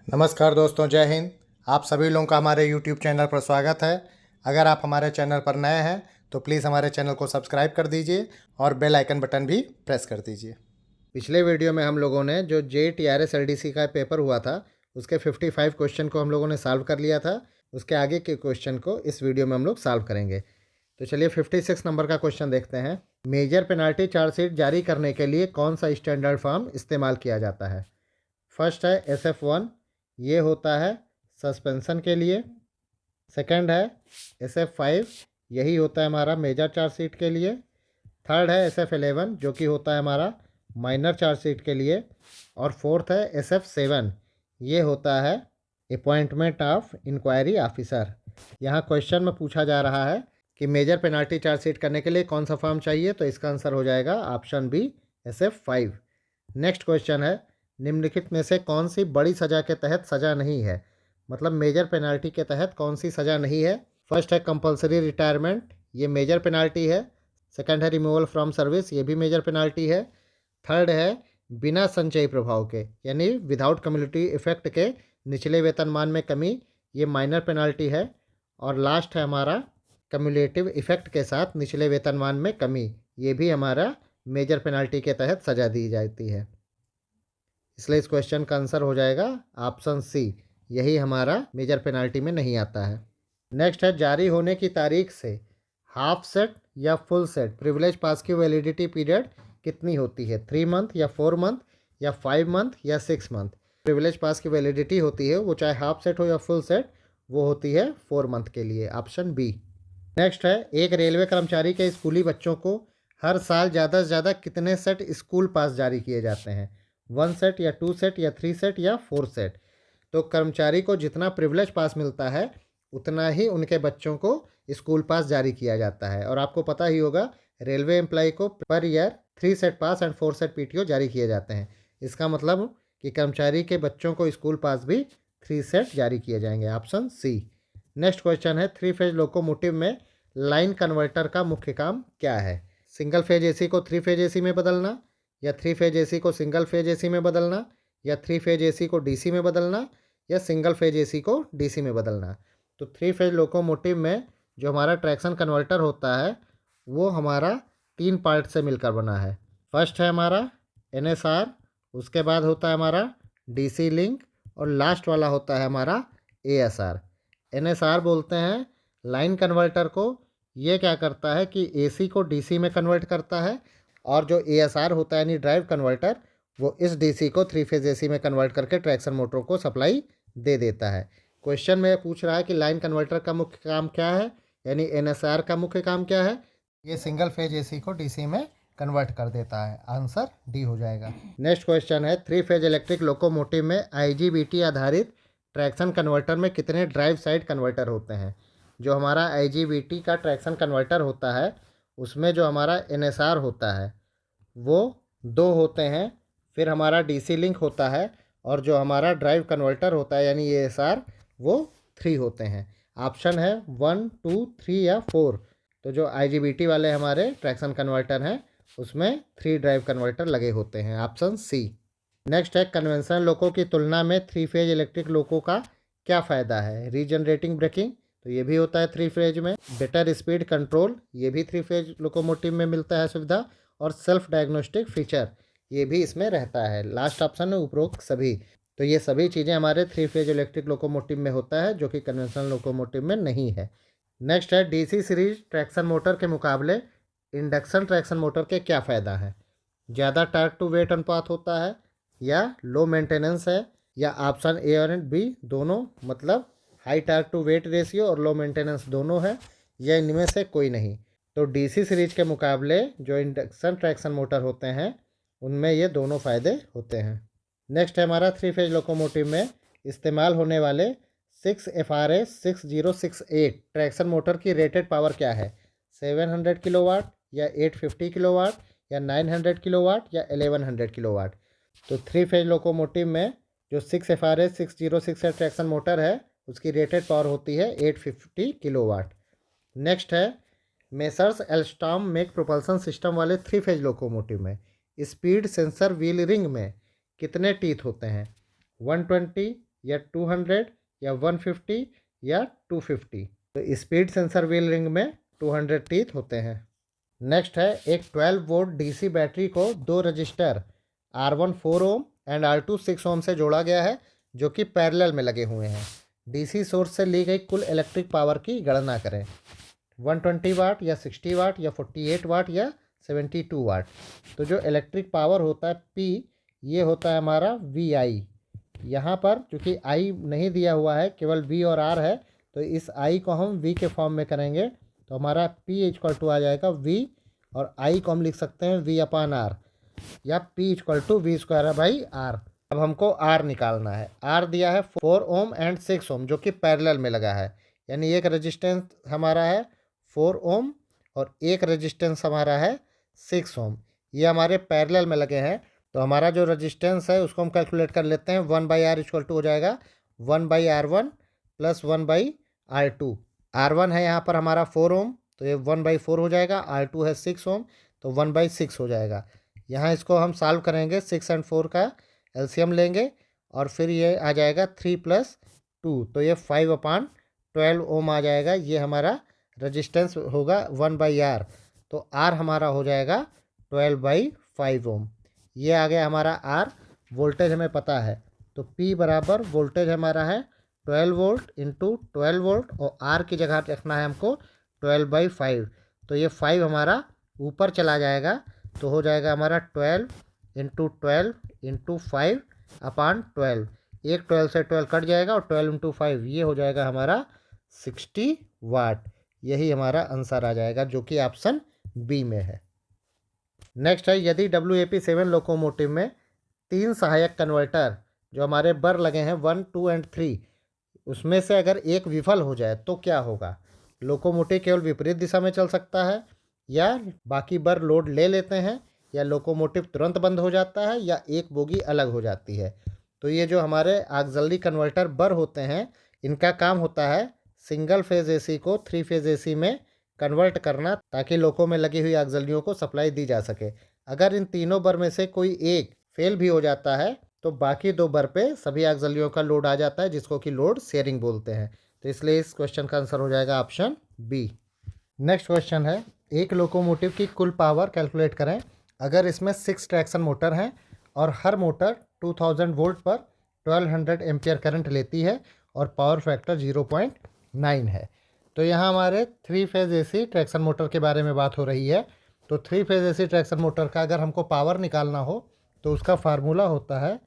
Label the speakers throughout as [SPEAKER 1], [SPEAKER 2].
[SPEAKER 1] नमस्कार दोस्तों, जय हिंद। आप सभी लोगों का हमारे YouTube चैनल पर स्वागत है। अगर आप हमारे चैनल पर नए हैं तो प्लीज़ हमारे चैनल को सब्सक्राइब कर दीजिए और बेल आइकन बटन भी प्रेस कर दीजिए। पिछले वीडियो में हम लोगों ने जो JTRS LDC का पेपर हुआ था उसके 55 क्वेश्चन को हम लोगों ने सॉल्व कर लिया था। उसके आगे के क्वेश्चन को इस वीडियो में हम लोग सॉल्व करेंगे। तो चलिए 56 नंबर का क्वेश्चन देखते हैं। मेजर पेनाल्टी चार्जशीट जारी करने के लिए कौन सा स्टैंडर्ड फॉर्म इस्तेमाल किया जाता है? फर्स्ट है SF1, ये होता है सस्पेंशन के लिए। सेकंड है SF5, यही होता है हमारा मेजर चार्जशीट के लिए। थर्ड है SF11, जो कि होता है हमारा माइनर चार्जशीट के लिए। और फोर्थ है SF7, ये होता है अपॉइंटमेंट ऑफ इंक्वायरी ऑफिसर। यहाँ क्वेश्चन में पूछा जा रहा है कि मेजर पेनाल्टी चार्जशीट करने के लिए कौन सा फॉर्म चाहिए, तो इसका आंसर हो जाएगा option B, SF5। Next question है, निम्नलिखित में से कौन सी बड़ी सज़ा के तहत सज़ा नहीं है? मतलब मेजर पेनाल्टी के तहत कौन सी सज़ा नहीं है? फर्स्ट है कंपलसरी रिटायरमेंट, ये मेजर पेनाल्टी है। सेकंड है रिमूवल फ्रॉम सर्विस, ये भी मेजर पेनाल्टी है। थर्ड है बिना संचयी प्रभाव के, यानी विदाउट कम्युलेटिव इफेक्ट के निचले वेतनमान में कमी, ये माइनर पेनाल्टी है। और लास्ट है हमारा कम्युलेटिव इफेक्ट के साथ निचले वेतनमान में कमी, ये भी हमारा मेजर पेनाल्टी के तहत सज़ा दी जाती है। इसलिए इस क्वेश्चन का आंसर हो जाएगा ऑप्शन सी, यही हमारा मेजर पेनाल्टी में नहीं आता है। नेक्स्ट है, जारी होने की तारीख से हाफ सेट या फुल सेट प्रिविलेज पास की वैलिडिटी पीरियड कितनी होती है? 3 मंथ या 4 मंथ या 5 मंथ या 6 मंथ? प्रिविलेज पास की वैलिडिटी होती है, वो चाहे हाफ सेट हो या फुल सेट, वो होती है 4 मंथ के लिए, ऑप्शन बी। नेक्स्ट है, एक रेलवे कर्मचारी के स्कूली बच्चों को हर साल ज़्यादा से ज़्यादा कितने सेट स्कूल पास जारी किए जाते हैं? 1 सेट या 2 सेट या 3 सेट या 4 सेट? तो कर्मचारी को जितना प्रिविलेज पास मिलता है उतना ही उनके बच्चों को स्कूल पास जारी किया जाता है। और आपको पता ही होगा, रेलवे एम्प्लॉय को per year 3 set pass and 4 set PTO जारी किए जाते हैं। इसका मतलब कि कर्मचारी के बच्चों को स्कूल पास भी 3 सेट जारी किए जाएंगे, ऑप्शन सी। नेक्स्ट क्वेश्चन है, 3 फेज लोकोमोटिव में लाइन कन्वर्टर का मुख्य काम क्या है? सिंगल फेज AC को 3 फेज AC में बदलना, या 3 फेज AC को सिंगल फेज AC में बदलना, या 3 फेज AC को DC में बदलना, या सिंगल फेज AC को DC में बदलना। तो 3 फेज लोकोमोटिव में जो हमारा ट्रैक्शन कन्वर्टर होता है वो हमारा 3 पार्ट से मिलकर बना है। फर्स्ट है हमारा NSR, उसके बाद होता है हमारा DC लिंक, और लास्ट वाला होता है हमारा ASR। NSR बोलते हैं लाइन कन्वर्टर को। ये क्या करता है कि AC को DC में कन्वर्ट करता है, और जो ASR होता है यानी ड्राइव कन्वर्टर, वो इस DC को 3 फेज AC में कन्वर्ट करके ट्रैक्शन मोटर को सप्लाई दे देता है। क्वेश्चन में पूछ रहा है कि लाइन कन्वर्टर का मुख्य काम क्या है, यानी NSR का मुख्य काम क्या है? ये सिंगल फेज AC को DC में कन्वर्ट कर देता है, आंसर डी हो जाएगा। नेक्स्ट क्वेश्चन है, 3 फेज इलेक्ट्रिक लोकोमोटिव में IGBT आधारित ट्रैक्शन कन्वर्टर में कितने ड्राइव साइड कन्वर्टर होते हैं? जो हमारा IGBT का ट्रैक्शन कन्वर्टर होता है उसमें जो हमारा NSR होता है वो 2 होते हैं, फिर हमारा DC लिंक होता है, और जो हमारा ड्राइव कन्वर्टर होता है यानी ASR, वो 3 होते हैं। ऑप्शन है 1, 2, 3 या 4। तो जो IGBT वाले हमारे ट्रैक्शन कन्वर्टर हैं उसमें 3 ड्राइव कन्वर्टर लगे होते हैं, ऑप्शन सी। नेक्स्ट है, कन्वेंशनल लोको की तुलना में 3 फेज इलेक्ट्रिक लोको का क्या फ़ायदा है? रीजनरेटिंग ब्रेकिंग, तो ये भी होता है 3 फेज में। बेटर स्पीड कंट्रोल, ये भी 3 फेज लोकोमोटिव में मिलता है सुविधा। और सेल्फ डायग्नोस्टिक फीचर, ये भी इसमें रहता है। लास्ट ऑप्शन है उपरोक्त सभी। तो ये सभी चीज़ें हमारे 3 फेज इलेक्ट्रिक लोकोमोटिव में होता है, जो कि कन्वेंशनल लोकोमोटिव में नहीं है। नेक्स्ट है, DC सीरीज ट्रैक्शन मोटर के मुकाबले इंडक्शन ट्रैक्शन मोटर के क्या फ़ायदा है? ज़्यादा टार्क टू वेट अनुपात होता है, या लो मेंटेनेंस है, या ऑप्शन ए और बी दोनों, मतलब high torque to weight ratio और लो मेंटेनेंस दोनों है, या इनमें से कोई नहीं? तो DC सीरीज के मुकाबले जो इंडक्शन ट्रैक्शन मोटर होते हैं उनमें ये दोनों फ़ायदे होते हैं। नेक्स्ट है हमारा, 3 फेज लोकोमोटिव में इस्तेमाल होने वाले 6FRA 6068 ट्रैक्शन मोटर की रेटेड पावर क्या है? 700 किलोवाट, या 850 किलोवाट, या 900 किलोवाट, या 1100 किलोवाट? तो 3 फेज लोकोमोटिव में जो 6FRA 6068 ट्रैक्शन मोटर है उसकी रेटेड पावर होती है 850 किलोवाट। नेक्स्ट है, messrs Alstom make propulsion system वाले 3 फेज लोकोमोटिव में स्पीड सेंसर व्हील रिंग में कितने टीथ होते हैं? 120 या 200 या 150 या 250। तो स्पीड सेंसर व्हील रिंग में 200 टीथ होते हैं। नेक्स्ट है एक 12 वोल्ट डीसी बैटरी को दो register R1 4 ohm and R2 6 ओम से जोड़ा गया है, जो कि पैरेलल में लगे हुए हैं। डीसी सोर्स से ली गई कुल इलेक्ट्रिक पावर की गणना करें। 120 वाट या 60 वाट या 48 वाट या 72 वाट। तो जो इलेक्ट्रिक पावर होता है P, ये होता है हमारा VI। यहाँ पर चूँकि I नहीं दिया हुआ है, केवल V और R है, तो इस I को हम V के फॉर्म में करेंगे तो हमारा P इक्वल टू आ जाएगा V, और I को हम लिख सकते हैं V अपान R, या P equal to V square by R। अब हमको R निकालना है। R दिया है 4 ओम एंड 6 ओम, जो कि पैरेलल में लगा है, यानी एक रेजिस्टेंस हमारा है 4 ओम और एक रेजिस्टेंस हमारा है 6 ओम। ये हमारे पैरेलल में लगे हैं। तो हमारा जो रेजिस्टेंस है उसको हम कैलकुलेट कर लेते हैं। 1/R इक्वल टू हो जाएगा 1/R1 प्लस 1/R2। R1 है यहाँ पर हमारा 4 ओम, तो ये 1/4 हो जाएगा। R2 है 6 ओम, तो 1/6 हो जाएगा। यहाँ इसको हम सॉल्व करेंगे, 6 और 4 का एलसीएम लेंगे और फिर ये आ जाएगा 3 + 2, तो ये 5/12 ओम आ जाएगा। ये हमारा रेजिस्टेंस होगा 1/R। तो R हमारा हो जाएगा 12/5 ओम। ये आ गया हमारा R। वोल्टेज हमें पता है, तो P बराबर वोल्टेज हमारा है 12 वोल्ट इंटू 12 वोल्ट, और R की जगह रखना है हमको 12/5। तो ये 5 हमारा ऊपर चला जाएगा, तो हो जाएगा हमारा 12 इंटू 12 इंटू 5 अपान 12। एक 12 से 12 कट जाएगा और 12 इंटू 5 ये हो जाएगा हमारा 60 वाट। यही हमारा आंसर आ जाएगा, जो कि ऑप्शन बी में है। नेक्स्ट है, यदि WAP7 लोकोमोटिव में 3 सहायक कन्वर्टर जो हमारे बर लगे हैं 1, 2 एंड 3, उसमें से अगर एक विफल हो जाए तो क्या होगा। लोकोमोटिव केवल विपरीत दिशा में चल सकता है, या बाकी बर लोड ले लेते हैं, या लोकोमोटिव तुरंत बंद हो जाता है, या एक बोगी अलग हो जाती है। तो ये जो हमारे ऑक्सिलरी कन्वर्टर बर होते हैं, इनका काम होता है सिंगल फेज AC को 3 फेज AC में कन्वर्ट करना, ताकि लोको में लगी हुई ऑक्सिलरियों को सप्लाई दी जा सके। अगर इन तीनों बर में से कोई एक फेल भी हो जाता है तो बाकी 2 बर पे सभी ऑक्सिलरियों का लोड आ जाता है, जिसको कि लोड शेयरिंग बोलते हैं। तो इसलिए इस क्वेश्चन का आंसर हो जाएगा ऑप्शन बी। नेक्स्ट क्वेश्चन है, एक लोकोमोटिव की कुल पावर कैलकुलेट करें। अगर इसमें 6 ट्रैक्शन मोटर हैं और हर मोटर 2000 वोल्ट पर 1200 एम्पियर करंट लेती है और पावर फैक्टर 0.9 है। तो यहाँ हमारे 3 फेज AC ट्रैक्शन मोटर के बारे में बात हो रही है। तो 3 फेज AC ट्रैक्शन मोटर का अगर हमको पावर निकालना हो तो उसका फार्मूला होता है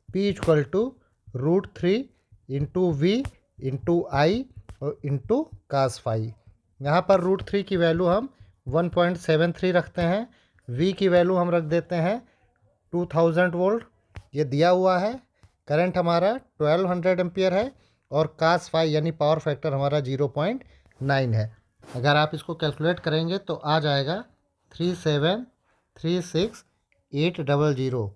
[SPEAKER 1] P equal to √3 into V into I और इंटू cos फाई। यहाँ पर √3 की वैल्यू हम 1.73 रखते हैं, V की वैल्यू हम रख देते हैं 2000 वोल्ट, ये दिया हुआ है। करंट हमारा 1200 एम्पियर है, और cos फाई यानी पावर फैक्टर हमारा 0.9 है। अगर आप इसको कैलकुलेट करेंगे तो आ जाएगा 3736800।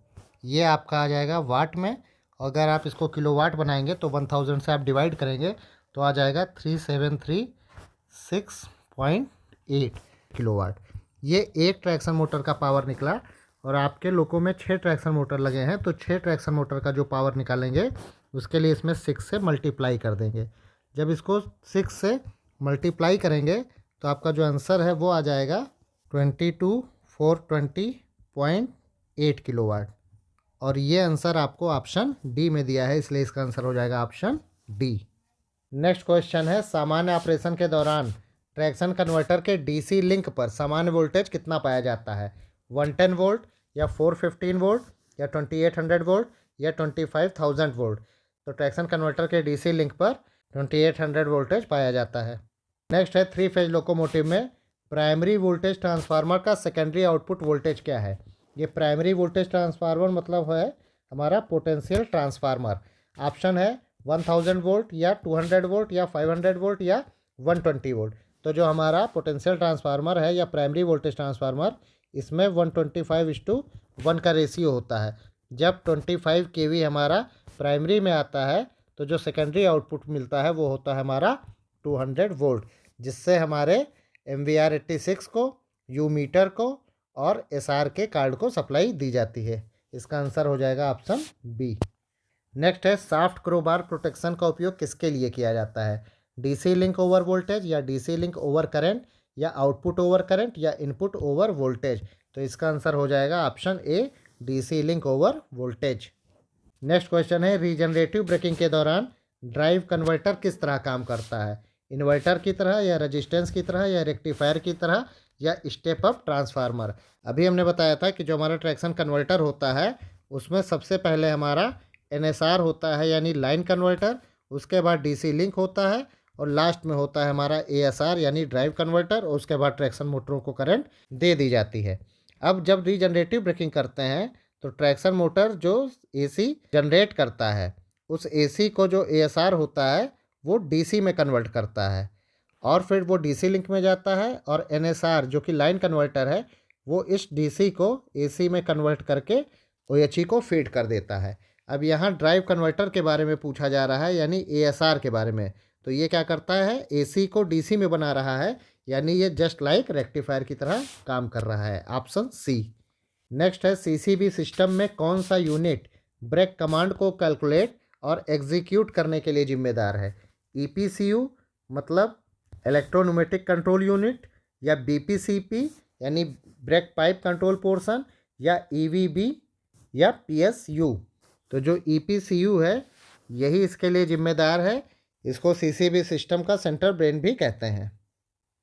[SPEAKER 1] ये आपका आ जाएगा वाट में। अगर आप इसको किलोवाट बनाएंगे तो 1000 से आप डिवाइड करेंगे तो आ जाएगा 3736.8 किलोवाट। ये एक ट्रैक्शन मोटर का पावर निकला, और आपके लोको में 6 ट्रैक्शन मोटर लगे हैं, तो 6 ट्रैक्शन मोटर का जो पावर निकालेंगे उसके लिए इसमें 6 से मल्टीप्लाई कर देंगे। जब इसको 6 से मल्टीप्लाई करेंगे तो आपका जो आंसर है वो आ जाएगा 22420.8 किलोवाट, और ये आंसर आपको ऑप्शन डी में दिया है, इसलिए इसका आंसर हो जाएगा ऑप्शन डी। नेक्स्ट क्वेश्चन है, सामान्य ऑपरेशन के दौरान ट्रैक्शन कन्वर्टर के DC लिंक पर सामान्य वोल्टेज कितना पाया जाता है। 110 वोल्ट या 415 वोल्ट या 2800 वोल्ट या 25000 वोल्ट। तो ट्रैक्शन कन्वर्टर के DC लिंक पर 2800 वोल्टेज पाया जाता है। नेक्स्ट है, 3 फेज लोकोमोटिव में प्राइमरी वोल्टेज ट्रांसफार्मर का सेकेंडरी आउटपुट वोल्टेज क्या है। ये प्राइमरी वोल्टेज ट्रांसफार्मर मतलब है हमारा पोटेंशियल ट्रांसफार्मर। ऑप्शन है 1000 वोल्ट या 200 वोल्ट या 500 वोल्ट या 120 वोल्ट। तो जो हमारा पोटेंशियल ट्रांसफार्मर है या प्राइमरी वोल्टेज ट्रांसफार्मर, इसमें 125:1 का रेशियो होता है। जब 25 kV हमारा प्राइमरी में आता है तो जो सेकेंडरी आउटपुट मिलता है वो होता है हमारा 200 वोल्ट, जिससे हमारे MVR 86 को, यू मीटर को और SR के कार्ड को सप्लाई दी जाती है। इसका आंसर हो जाएगा ऑप्शन बी। नेक्स्ट है साफ्ट क्रोबार प्रोटेक्शन का उपयोग किसके लिए किया जाता है? डीसी लिंक ओवर वोल्टेज या डीसी लिंक ओवर करंट या आउटपुट ओवर करंट या इनपुट ओवर वोल्टेज। तो इसका आंसर हो जाएगा option A, DC link over voltage. Next question है रीजनरेटिव ब्रेकिंग के दौरान ड्राइव कन्वर्टर किस तरह काम करता है? इन्वर्टर की तरह या रेजिस्टेंस की तरह या रेक्टिफायर की तरह या स्टेप अप ट्रांसफार्मर। अभी हमने बताया था कि जो हमारा ट्रैक्शन कन्वर्टर होता है उसमें सबसे पहले हमारा एनएसआर होता है यानी लाइन कन्वर्टर, उसके बाद डीसी लिंक होता है और लास्ट में होता है हमारा एएसआर यानी ड्राइव कन्वर्टर, और उसके बाद ट्रैक्शन मोटरों को करंट दे दी जाती है। अब जब रीजनरेटिव ब्रेकिंग करते हैं तो ट्रैक्शन मोटर जो एसी जनरेट करता है उस एसी को जो एएसआर होता है वो डीसी में कन्वर्ट करता है और फिर वो डीसी लिंक में जाता है, और एनएसआर जो कि लाइन कन्वर्टर है वो इस डीसी को एसी में कन्वर्ट करके ओएचई को फीड कर देता है। अब यहाँ ड्राइव कन्वर्टर के बारे में पूछा जा रहा है यानी एएसआर के बारे में। तो ये क्या करता है, एसी को डीसी में बना रहा है, यानी ये जस्ट लाइक रेक्टिफायर की तरह काम कर रहा है, ऑप्शन सी। नेक्स्ट है सीसीबी सिस्टम में कौन सा यूनिट ब्रेक कमांड को कैलकुलेट और एग्जीक्यूट करने के लिए जिम्मेदार है? ईपीसीयू मतलब इलेक्ट्रोन्यूमेटिक कंट्रोल यूनिट, या बीपीसीपी यानी ब्रेक पाइप कंट्रोल पोर्शन, या ईवीबी या पीएसयू। तो जो ईपीसीयू है यही इसके लिए जिम्मेदार है। इसको सीसीबी सिस्टम का सेंट्रल ब्रेन भी कहते हैं।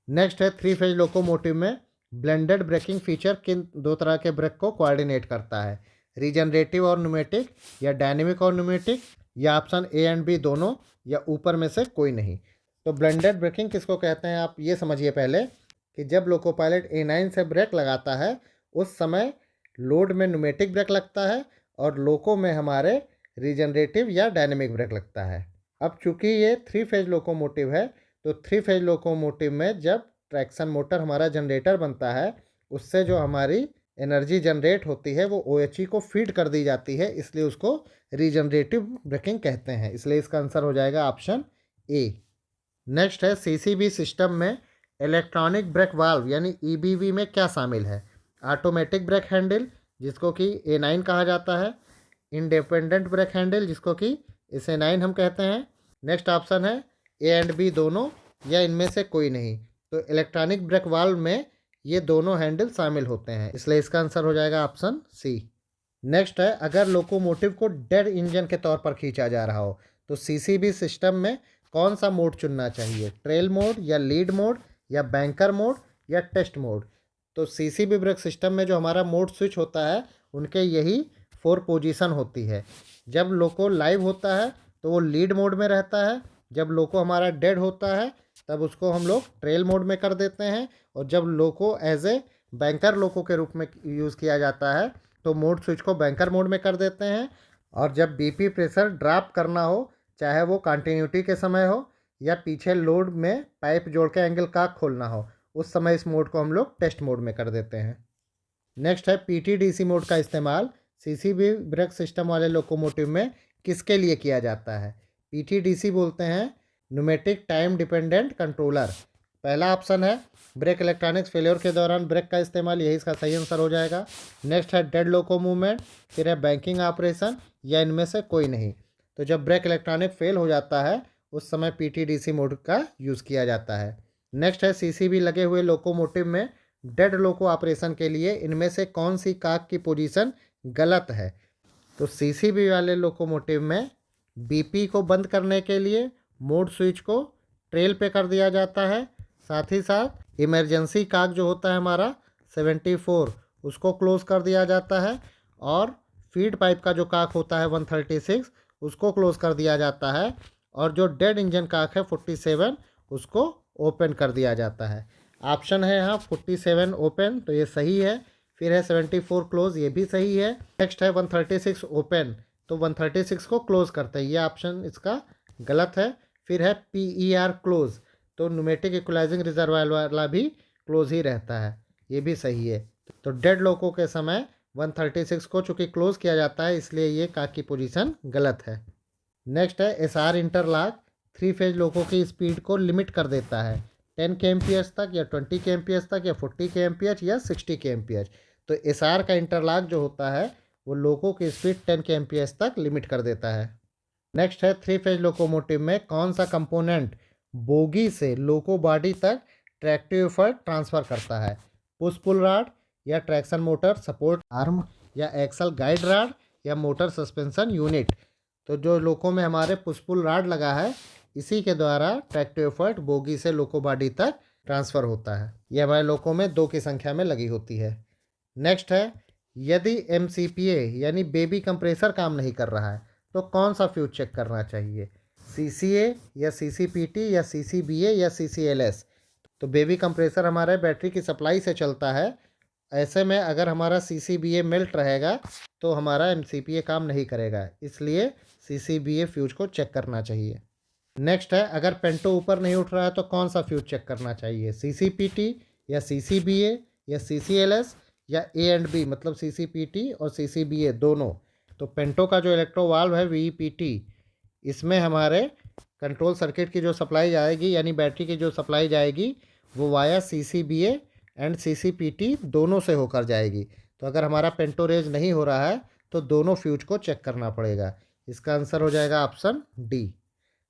[SPEAKER 1] नेक्स्ट है थ्री फेज लोकोमोटिव में ब्लेंडेड ब्रेकिंग फीचर किन दो तरह के ब्रेक को कोऑर्डिनेट करता है? रीजनरेटिव और न्यूमेटिक, या डायनेमिक और न्यूमेटिक, या ऑप्शन ए एंड बी दोनों, या ऊपर में से कोई नहीं। तो ब्लेंडेड ब्रेकिंग किसको कहते हैं आप ये समझिए पहले कि जब लोको पायलट A9 से ब्रेक लगाता है उस समय लोड में न्यूमेटिक ब्रेक लगता है और लोको में हमारे रीजनरेटिव या डायनेमिक ब्रेक लगता है। अब चूंकि ये थ्री फेज लोकोमोटिव है तो थ्री फेज लोकोमोटिव में जब ट्रैक्शन मोटर हमारा जनरेटर बनता है उससे जो हमारी एनर्जी जनरेट होती है वो ओएचई को फीड कर दी जाती है, इसलिए उसको रीजनरेटिव ब्रेकिंग कहते हैं। इसलिए इसका आंसर हो जाएगा ऑप्शन ए। नेक्स्ट है सीसीबी सिस्टम में इलेक्ट्रॉनिक ब्रेक वाल्व यानी ईबीवी में क्या शामिल है? ऑटोमेटिक ब्रेक हैंडल जिसको कि A9 कहा जाता है, इंडिपेंडेंट ब्रेक हैंडल जिसको कि SA9 हम कहते हैं। नेक्स्ट ऑप्शन है ए एंड बी दोनों, या इनमें से कोई नहीं। तो इलेक्ट्रॉनिक ब्रेक वाल्व में ये दोनों हैंडल शामिल होते हैं, इसलिए इसका आंसर हो जाएगा ऑप्शन सी। नेक्स्ट है अगर लोकोमोटिव को डेड इंजन के तौर पर खींचा जा रहा हो तो सीसीबी सिस्टम में कौन सा मोड चुनना चाहिए? ट्रेल मोड, या लीड मोड, या बैंकर मोड, या टेस्ट मोड। तो सीसीबी ब्रेक सिस्टम में जो हमारा मोड स्विच होता है उनके यही 4 पोजीशन होती है। जब लोको लाइव होता है तो वो लीड मोड में रहता है, जब लोको हमारा डेड होता है तब उसको हम लोग ट्रेल मोड में कर देते हैं, और जब लोको एज ए बैंकर लोको के रूप में यूज़ किया जाता है तो मोड स्विच को बैंकर मोड में कर देते हैं। और जब बीपी प्रेशर ड्रॉप करना हो, चाहे वो कंटिन्यूटी के समय हो या पीछे लोड में पाइप जोड़ के एंगल काक खोलना हो, उस समय इस मोड को हम लोग टेस्ट मोड में कर देते हैं। नेक्स्ट है पीटीडीसी मोड का इस्तेमाल सीसीबी ब्रेक सिस्टम वाले लोकोमोटिव में किसके लिए किया जाता है? पीटीडीसी बोलते हैं न्यूमेटिक टाइम डिपेंडेंट कंट्रोलर। पहला ऑप्शन है ब्रेक इलेक्ट्रॉनिक्स फेलियर के दौरान ब्रेक का इस्तेमाल, यही इसका सही आंसर हो जाएगा। नेक्स्ट है डेड लोको मूवमेंट, फिर है बैंकिंग ऑपरेशन, या इनमें से कोई नहीं। तो जब ब्रेक इलेक्ट्रॉनिक फेल हो जाता है उस समय पीटीडीसी मोड का यूज़ किया जाता है। नेक्स्ट है सीसीबी लगे हुए लोकोमोटिव में डेड लोको ऑपरेशन के लिए इनमें से कौन सी काक की पोजीशन गलत है? तो सीसीबी वाले लोकोमोटिव में बीपी को बंद करने के लिए मोड स्विच को ट्रेल पे कर दिया जाता है, साथ ही साथ इमरजेंसी काक जो होता है हमारा 74 उसको क्लोज कर दिया जाता है, और फीड पाइप का जो काक होता है 136 उसको क्लोज कर दिया जाता है, और जो डेड इंजन काक है 47 उसको ओपन कर दिया जाता है। ऑप्शन है यहाँ 47 ओपन, तो ये सही है। फिर है 74 क्लोज, ये भी सही है। नेक्स्ट है 136 ओपन, तो 136 को क्लोज करते हैं, ये ऑप्शन इसका गलत है। फिर है PER क्लोज, तो न्यूमेटिक इक्वलाइजिंग रिजर्वायर वाला भी क्लोज ही रहता है, ये भी सही है। तो डेड लोको के समय 136 को चूँकि क्लोज किया जाता है इसलिए ये काक की पोजीशन गलत है। नेक्स्ट है SR इंटरलॉक थ्री फेज लोको की स्पीड को लिमिट कर देता है 10 kmph तक, या 20 kmph तक, या 40 kmph, या 60 kmph। तो SR का इंटरलॉक जो होता है वो लोको की स्पीड 10 kmph तक लिमिट कर देता है। नेक्स्ट है 3 फेज लोकोमोटिव में कौन सा कंपोनेंट बोगी से लोको बॉडी तक ट्रैक्टिव एफर्ट ट्रांसफ़र करता है? पुश पुल रॉड या ट्रैक्शन मोटर सपोर्ट आर्म या एक्सल गाइड रॉड या मोटर सस्पेंशन यूनिट? तो जो लोको में हमारे पुश पुल रॉड लगा है, इसी के द्वारा ट्रैक्टिव एफर्ट बोगी से लोको बॉडी तक ट्रांसफ़र होता है। ये हमारे लोको में 2 की संख्या में लगी होती है। नेक्स्ट है, यदि MCPA यानी बेबी कंप्रेसर काम नहीं कर रहा है तो कौन सा फ्यूज चेक करना चाहिए? CCA या CCPT या CCBA या CCLS? तो बेबी कंप्रेसर हमारे बैटरी की सप्लाई से चलता है। ऐसे में अगर हमारा CCBA मेल्ट रहेगा तो हमारा MCPA काम नहीं करेगा, इसलिए CCBA फ्यूज को चेक करना चाहिए। नेक्स्ट है, अगर पेंटो ऊपर नहीं उठ रहा है तो कौन सा फ्यूज चेक करना चाहिए? CCPT या CCBA या CCLS या A एंड B, मतलब CCPT और CCBA दोनों? तो पेंटो का जो इलेक्ट्रो वाल्व है VEPT, इसमें हमारे कंट्रोल सर्किट की जो सप्लाई जाएगी यानी बैटरी की जो सप्लाई जाएगी वो वाया CCBA एंड CCPT दोनों से होकर जाएगी। तो अगर हमारा पेंटो रेज नहीं हो रहा है तो दोनों फ्यूज को चेक करना पड़ेगा। इसका आंसर हो जाएगा ऑप्शन D।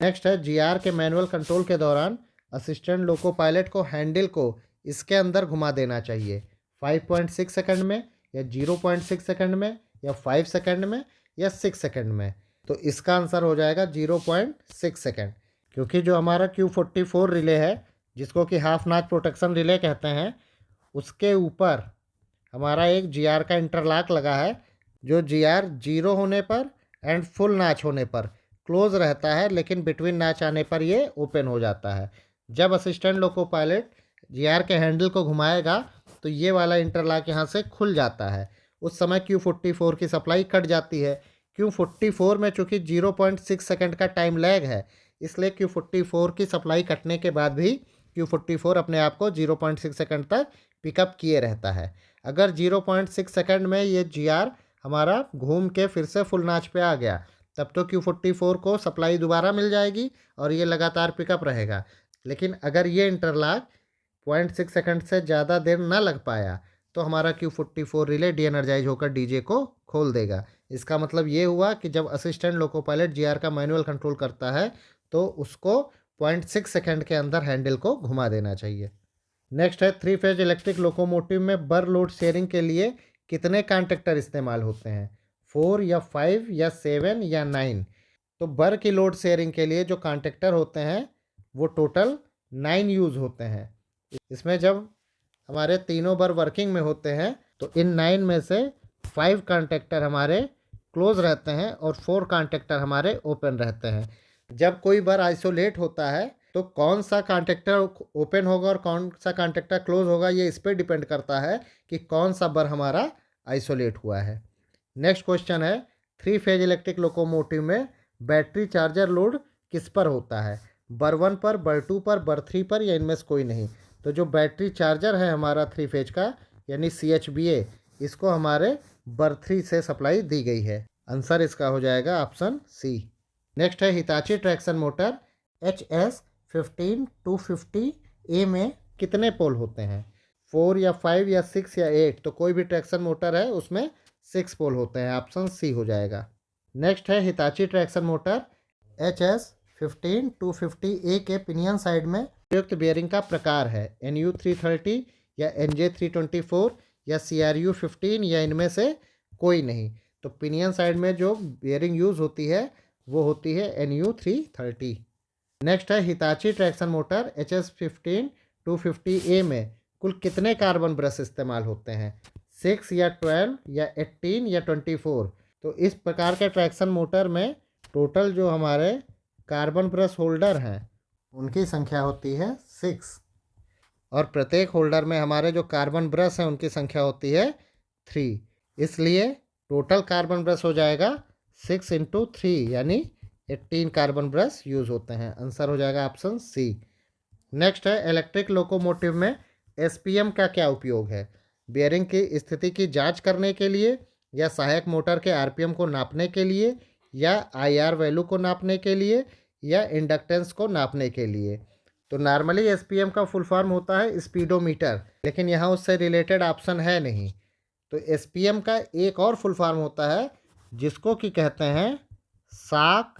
[SPEAKER 1] नेक्स्ट है, GR के मैनुअल कंट्रोल के दौरान असिस्टेंट लोको पायलट को हैंडल को इसके अंदर घुमा देना चाहिए 5.6 सेकंड में या 0.6 सेकंड में या 5 सेकंड में या 6 सेकंड में? तो इसका आंसर हो जाएगा 0.6 सेकंड, क्योंकि जो हमारा Q44 रिले है जिसको कि हाफ नाच प्रोटेक्शन रिले कहते हैं, उसके ऊपर हमारा एक GR का इंटरलॉक लगा है जो GR 0 होने पर एंड फुल नाच होने पर क्लोज रहता है, लेकिन बिटवीन नाच आने पर ये ओपन हो जाता है। जब असिस्टेंट लोको पायलट GR के हैंडल को घुमाएगा तो ये वाला इंटरलॉक यहाँ से खुल जाता है। उस समय Q44 की सप्लाई कट जाती है। Q44 में चूँकि 0.6 सेकंड का टाइम लैग है, इसलिए Q44 की सप्लाई कटने के बाद भी Q44 अपने आप को 0.6 सेकंड तक पिकअप किए रहता है। अगर 0.6 सेकंड में ये GR हमारा घूम के फिर से फुल नाच पे आ गया तब तो Q44 को सप्लाई दोबारा मिल जाएगी और ये लगातार पिकअप रहेगा। लेकिन अगर ये इंटरलॉक 0.6 सेकंड से ज़्यादा देर ना लग पाया तो हमारा Q44 रिले डी एनर्जाइज होकर DJ को खोल देगा। इसका मतलब ये हुआ कि जब असिस्टेंट लोको पायलट GR का मैनुअल कंट्रोल करता है तो उसको 0.6 सेकंड के अंदर हैंडल को घुमा देना चाहिए। नेक्स्ट है, 3 फेज इलेक्ट्रिक लोकोमोटिव में बर लोड शेयरिंग के लिए कितने कॉन्टेक्टर इस्तेमाल होते हैं? 4 या 5 या 7 या 9? तो बर की लोड शेयरिंग के लिए जो कॉन्टेक्टर होते हैं वो टोटल 9 यूज़ होते हैं। इसमें जब हमारे तीनों बर वर्किंग में होते हैं तो इन 9 में से 5 कॉन्टेक्टर हमारे क्लोज रहते हैं और 4 कॉन्टेक्टर हमारे ओपन रहते हैं। जब कोई बर आइसोलेट होता है तो कौन सा कॉन्टेक्टर ओपन होगा और कौन सा कॉन्टेक्टर क्लोज होगा, ये इस पर डिपेंड करता है कि कौन सा बर हमारा आइसोलेट हुआ है। नेक्स्ट क्वेश्चन है, 3 फेज इलेक्ट्रिक लोकोमोटिव में बैटरी चार्जर लोड किस पर होता है? बर 1 पर, बर 2 पर, बर 3 पर या इनमें से कोई नहीं? तो जो बैटरी चार्जर है हमारा 3 फेज का यानी CHBA, इसको हमारे बर 3 से सप्लाई दी गई है। आंसर इसका हो जाएगा ऑप्शन C। नेक्स्ट है, हिताची ट्रैक्शन मोटर HS15250A में कितने पोल होते हैं? 4 या 5 या 6 या 8? तो कोई भी ट्रैक्शन मोटर है उसमें 6 पोल होते हैं। ऑप्शन C हो जाएगा। नेक्स्ट है, हिताची ट्रैक्शन मोटर HS15250A के पिनियन साइड में प्रयुक्त बेयरिंग का प्रकार है NU330 या NJ324 या CRU15 या इनमें से कोई नहीं? तो पिनियन साइड में जो बेयरिंग यूज़ होती है वो होती है NU330। नेक्स्ट है, हिताची ट्रैक्शन मोटर HS15250A में कुल कितने कार्बन ब्रश इस्तेमाल होते हैं? 6 या 12 या 18 या 24? तो इस प्रकार के ट्रैक्शन मोटर में टोटल जो हमारे कार्बन ब्रश होल्डर हैं उनकी संख्या होती है 6 और प्रत्येक होल्डर में हमारे जो कार्बन ब्रश हैं उनकी संख्या होती है 3। इसलिए टोटल कार्बन ब्रश हो जाएगा 6 × 3 यानी 18 कार्बन ब्रश यूज़ होते हैं। आंसर हो जाएगा ऑप्शन C। नेक्स्ट है, इलेक्ट्रिक लोकोमोटिव में SPM का क्या उपयोग है? बेयरिंग की स्थिति की जांच करने के लिए या सहायक मोटर के RPM को नापने के लिए या IR वैल्यू को नापने के लिए या इंडक्टेंस को नापने के लिए? तो नॉर्मली SPM का फुल फॉर्म होता है स्पीडोमीटर, लेकिन यहाँ उससे रिलेटेड ऑप्शन है नहीं। तो SPM का एक और फुल फॉर्म होता है जिसको कि कहते हैं शॉक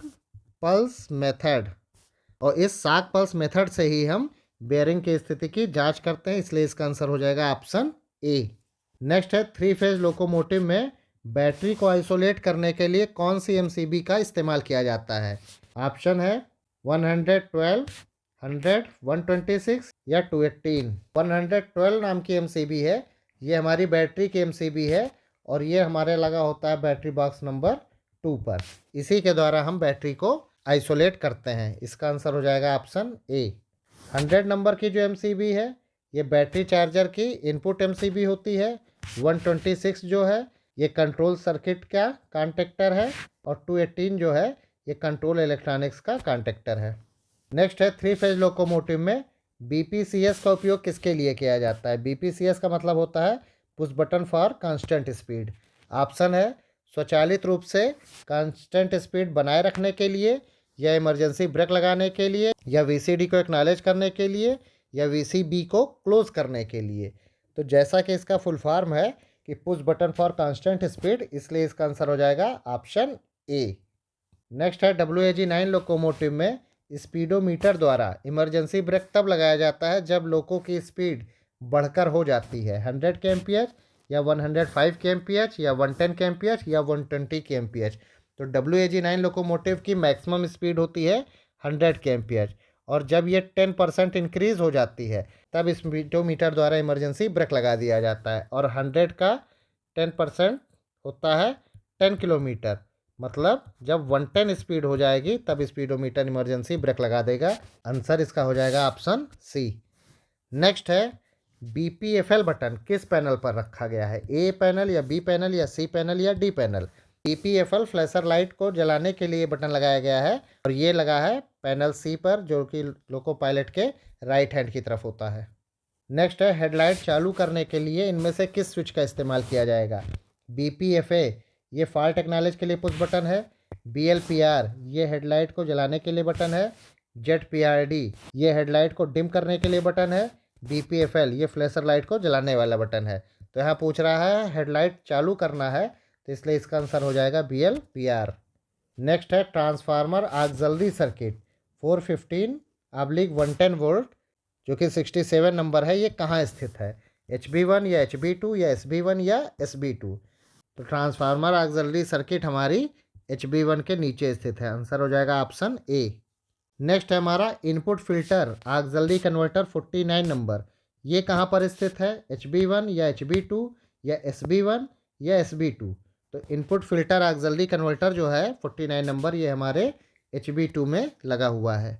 [SPEAKER 1] पल्स मेथड, और इस शाक पल्स मेथड से ही हम बेयरिंग की स्थिति की जांच करते हैं, इसलिए इसका आंसर हो जाएगा ऑप्शन ए। नेक्स्ट है 3 फेज लोकोमोटिव में बैटरी को आइसोलेट करने के लिए कौन सी एमसीबी का इस्तेमाल किया जाता है? ऑप्शन है 112, 100, 126 या 218। 112 नाम की एमसीबी है, ये हमारी बैटरी की एमसीबी है और ये हमारे लगा होता है बैटरी बॉक्स नंबर 2 पर। इसी के द्वारा हम बैटरी को आइसोलेट करते हैं। इसका आंसर हो जाएगा ऑप्शन ए। 100 नंबर की जो एमसीबी है ये बैटरी चार्जर की इनपुट एमसीबी होती है। 126 जो है ये कंट्रोल सर्किट का कॉन्टेक्टर है और 218 जो है ये कंट्रोल इलेक्ट्रॉनिक्स का कॉन्टेक्टर है। नेक्स्ट है 3 फेज लोकोमोटिव में बीपीसीएस का उपयोग किसके लिए किया जाता है? बीपीसीएस का मतलब होता है push button for constant speed. Option है स्वचालित रूप से कांस्टेंट स्पीड बनाए रखने के लिए, या इमरजेंसी ब्रेक लगाने के लिए, या वीसीडी को एक्नॉलेज करने के लिए, या वीसीबी को क्लोज करने के लिए। तो जैसा कि इसका फुल फॉर्म है कि push button for constant speed, इसलिए इसका आंसर हो जाएगा ऑप्शन ए। नेक्स्ट है WAG9 लोकोमोटिव में स्पीडोमीटर द्वारा इमरजेंसी ब्रेक तब लगाया जाता है जब लोको की स्पीड बढ़कर हो जाती है 100 kmph या 105 kmph या 110 kmph या 120 kmph। तो WAG9 लोकोमोटिव की मैक्सिमम स्पीड होती है 100 kmph, और जब ये 10% इंक्रीज़ हो जाती है तब स्पीडोमीटर द्वारा इमरजेंसी ब्रेक लगा दिया जाता है। और 100 का 10% होता है 10 किलोमीटर, मतलब जब 110 स्पीड हो जाएगी तब स्पीडोमीटर इमरजेंसी ब्रेक लगा देगा। आंसर इसका हो जाएगा ऑप्शन सी। नेक्स्ट है BPFL बटन किस पैनल पर रखा गया है? ए पैनल या बी पैनल या सी पैनल या D panel? BPFL flasher light को जलाने के लिए बटन लगाया गया है और ये लगा है पैनल सी पर, जो कि लोको पायलट के राइट हैंड की तरफ होता है। नेक्स्ट है हेडलाइट चालू करने के लिए इनमें से किस स्विच का इस्तेमाल किया जाएगा? BPFA ये फॉल्ट एक्नॉलेज के लिए पुश बटन है। BLPR ये हेडलाइट को जलाने के लिए बटन है। ZPRD ये हेडलाइट को डिम करने के लिए बटन है। BPFL ये फ्लैशर लाइट को जलाने वाला बटन है। तो यहाँ पूछ रहा है हेडलाइट चालू करना है, तो इसलिए इसका आंसर हो जाएगा BLPR। नेक्स्ट है ट्रांसफार्मर ऑक्सिलरी सर्किट 415/110 वोल्ट जो कि 67 नंबर है, ये कहाँ स्थित है? HB1 या HB2 या SB1 या SB2? तो ट्रांसफार्मर ऑक्सिलरी सर्किट हमारी HB1 के नीचे स्थित है। आंसर हो जाएगा ऑप्शन ए। नेक्स्ट है हमारा input filter auxiliary converter 49 number, ये कहाँ पर स्थित है? HB1 या HB2 या SB1 या SB2? तो इनपुट फिल्टर ऑक्सिलरी कन्वर्टर जो है 49 नंबर, ये हमारे HB2 में लगा हुआ है।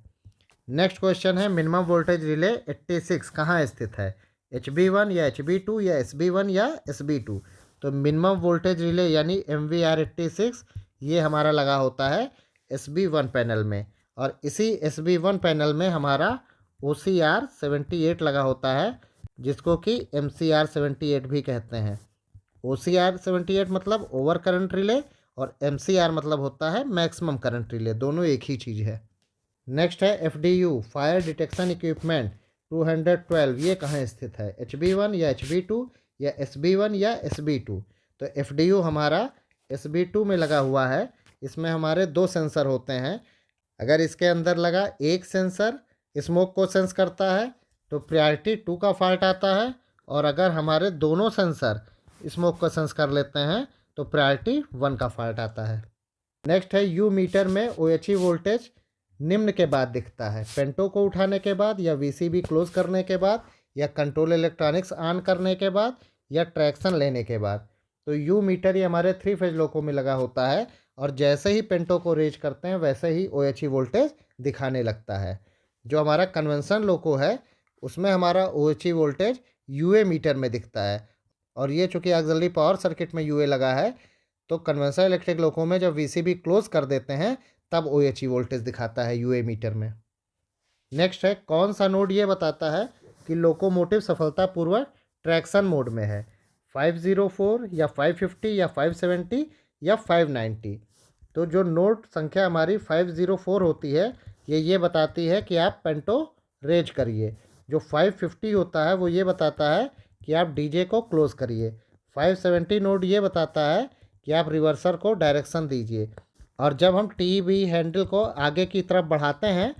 [SPEAKER 1] नेक्स्ट क्वेश्चन है मिनिमम वोल्टेज रिले 86 कहाँ स्थित है? HB1 या HB2 या SB1 या SB2? तो मिनिमम वोल्टेज रिले यानी MVR 86 ये हमारा लगा होता है SB1 पैनल में, और इसी SB1 पैनल में हमारा OCR 78 लगा होता है, जिसको कि MCR 78 भी कहते हैं। OCR 78 मतलब ओवर करंट रिले और MCR मतलब होता है मैक्सिमम करंट रिले, दोनों एक ही चीज़ है। नेक्स्ट है FDU फायर डिटेक्शन इक्विपमेंट 212 ये कहाँ स्थित है? HB1 या HB2 या SB1 या SB2? तो FDU हमारा SB2 में लगा हुआ है। इसमें हमारे 2 सेंसर होते हैं। अगर इसके अंदर लगा एक सेंसर स्मोक को सेंस करता है तो प्रायोरिटी 2 का फॉल्ट आता है, और अगर हमारे दोनों सेंसर स्मोक को सेंस कर लेते हैं तो प्रायोरिटी 1 का फॉल्ट आता है। नेक्स्ट है यू मीटर में OHE वोल्टेज निम्न के बाद दिखता है? पेंटो को उठाने के बाद, या VCB क्लोज करने के बाद, या कंट्रोल इलेक्ट्रॉनिक्स ऑन करने के बाद, या ट्रैक्शन लेने के बाद? तो यू मीटर ये हमारे 3 फेज लोको में लगा होता है, और जैसे ही पेंटो को रेज करते हैं वैसे ही OHE वोल्टेज दिखाने लगता है। जो हमारा कन्वेंशन लोको है उसमें हमारा OHE वोल्टेज UA मीटर में दिखता है, और ये चूँकि ऑक्सिलरी पावर सर्किट में UA लगा है, तो कन्वेंशनल इलेक्ट्रिक लोको में जब VCB क्लोज कर देते हैं तब OHE वोल्टेज दिखाता है UA मीटर में। नेक्स्ट है कौन सा नोड ये बताता है कि लोकोमोटिव सफलतापूर्वक ट्रैक्शन मोड में है? 504 या 550 या 570 या 590? तो जो नोड संख्या हमारी 504 होती है ये बताती है कि आप पेंटो रेज करिए। जो 550 होता है वो ये बताता है कि आप DJ को क्लोज करिए। 570 नोड ये बताता है कि आप रिवर्सर को डायरेक्शन दीजिए। और जब हम टीवी हैंडल को आगे की तरफ बढ़ाते हैं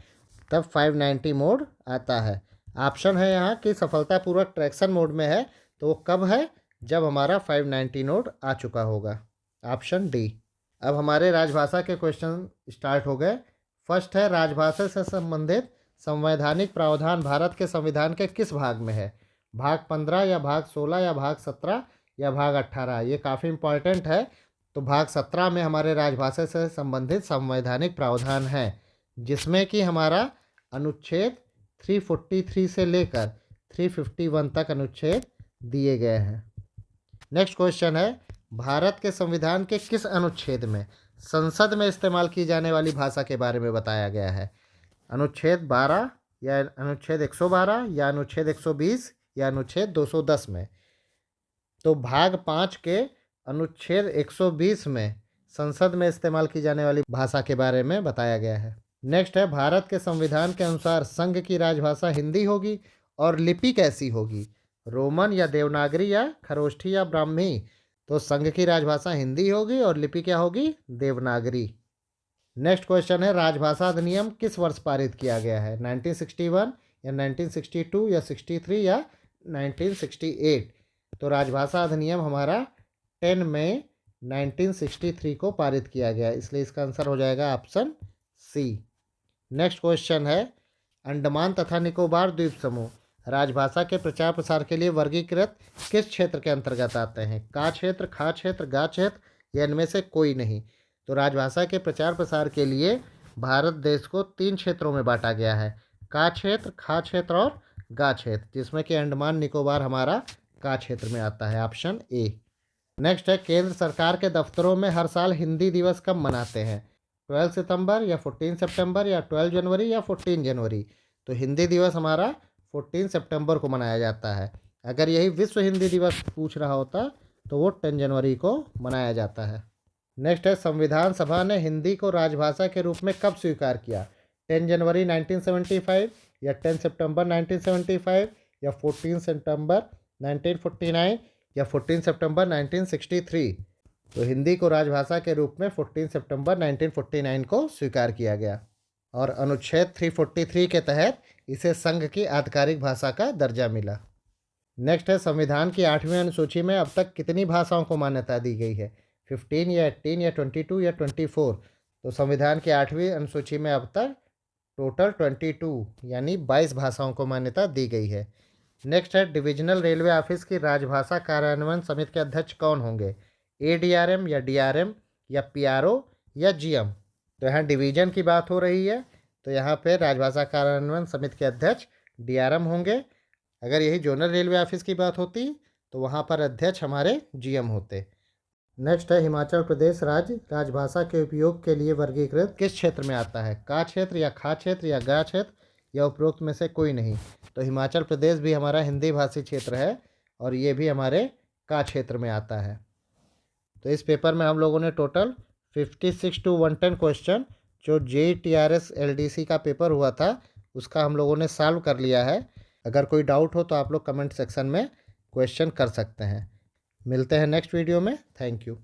[SPEAKER 1] तब 590 मोड आता है। ऑप्शन है यहाँ कि सफलतापूर्वक ट्रैक्शन मोड में है, तो वो कब है, जब हमारा 590 नोड आ चुका होगा। Option D. अब हमारे राजभाषा के क्वेश्चन स्टार्ट हो गए। फर्स्ट है, राजभाषा से संबंधित संवैधानिक प्रावधान भारत के संविधान के किस भाग में है? भाग 15 या भाग 16 या भाग 17 या भाग 18? ये काफ़ी इंपॉर्टेंट है। तो भाग 17 में हमारे राजभाषा से संबंधित संवैधानिक प्रावधान है, जिसमें कि हमारा अनुच्छेद 343 से लेकर 351 तक अनुच्छेद दिए गए हैं। नेक्स्ट क्वेश्चन है, भारत के संविधान के किस अनुच्छेद में संसद में इस्तेमाल की जाने वाली भाषा के बारे में बताया गया है? अनुच्छेद 12 या अनुच्छेद 112 या अनुच्छेद 120 या अनुच्छेद 210 में? तो भाग 5 के अनुच्छेद 120 में संसद में इस्तेमाल की जाने वाली भाषा के बारे में बताया गया है। नेक्स्ट है, भारत के संविधान के अनुसार संघ की राजभाषा हिंदी होगी और लिपि कैसी होगी? रोमन या देवनागरी या खरोष्ठी या ब्राह्मी? तो संघ की राजभाषा हिंदी होगी और लिपि क्या होगी? देवनागरी। नेक्स्ट क्वेश्चन है, राजभाषा अधिनियम किस वर्ष पारित किया गया है? 1961 या 1962 या 63 या 1968? तो राजभाषा अधिनियम हमारा 10 मई 1963 को पारित किया गया, इसलिए इसका आंसर हो जाएगा ऑप्शन सी। नेक्स्ट क्वेश्चन है, अंडमान तथा निकोबार द्वीप समूह राजभाषा के प्रचार प्रसार के लिए वर्गीकृत किस क्षेत्र के अंतर्गत आते हैं? का क्षेत्र, खा क्षेत्र, गा क्षेत्र या इनमें से कोई नहीं? तो राजभाषा के प्रचार प्रसार के लिए भारत देश को 3 क्षेत्रों में बांटा गया है, का क्षेत्र, खा क्षेत्र और गा क्षेत्र, जिसमें कि अंडमान निकोबार हमारा का क्षेत्र में आता है, ऑप्शन ए। नेक्स्ट है, केंद्र सरकार के दफ्तरों में हर साल हिंदी दिवस कब मनाते हैं? 12 सितंबर या 14 सितंबर या 12 जनवरी या 14 जनवरी? तो हिंदी दिवस हमारा 14 सितंबर को मनाया जाता है। अगर यही विश्व हिंदी दिवस पूछ रहा होता तो वो 10 जनवरी को मनाया जाता है। नेक्स्ट है, संविधान सभा ने हिंदी को राजभाषा के रूप में कब स्वीकार किया? 10 जनवरी 1975 या 10 सितंबर 1975 या 14 सितंबर 1949 या 14 सितंबर 1963? तो हिंदी को राजभाषा के रूप में 14 सितंबर 1949 को स्वीकार किया गया और अनुच्छेद 343 के तहत इसे संघ की आधिकारिक भाषा का दर्जा मिला। नेक्स्ट है, संविधान की 8वीं अनुसूची में अब तक कितनी भाषाओं को मान्यता दी गई है? 15 या 18 या 22 या 24? तो संविधान की 8वीं अनुसूची में अब तक टोटल 22 यानी 22 भाषाओं को मान्यता दी गई है। नेक्स्ट है, डिविजनल रेलवे ऑफिस की राजभाषा कार्यान्वयन समिति के अध्यक्ष कौन होंगे? ADRM या DRM या PRO या GM? तो यहाँ डिवीजन की बात हो रही है, तो यहाँ पे राजभाषा कार्यान्वयन समिति के अध्यक्ष DRM होंगे। अगर यही जोनल रेलवे ऑफिस की बात होती तो वहाँ पर अध्यक्ष हमारे GM होते। नेक्स्ट है, हिमाचल प्रदेश राज्य राजभाषा के उपयोग के लिए वर्गीकृत किस क्षेत्र में आता है? का क्षेत्र या खा क्षेत्र या गा क्षेत्र या उपरोक्त में से कोई नहीं? तो हिमाचल प्रदेश भी हमारा हिंदी भाषी क्षेत्र है और ये भी हमारे का क्षेत्र में आता है। तो इस पेपर में हम लोगों ने टोटल 56 to 110 क्वेश्चन जो JTRS LDC का पेपर हुआ था उसका हम लोगों ने सॉल्व कर लिया है। अगर कोई डाउट हो तो आप लोग कमेंट सेक्शन में क्वेश्चन कर सकते हैं। मिलते हैं नेक्स्ट वीडियो में। Thank you.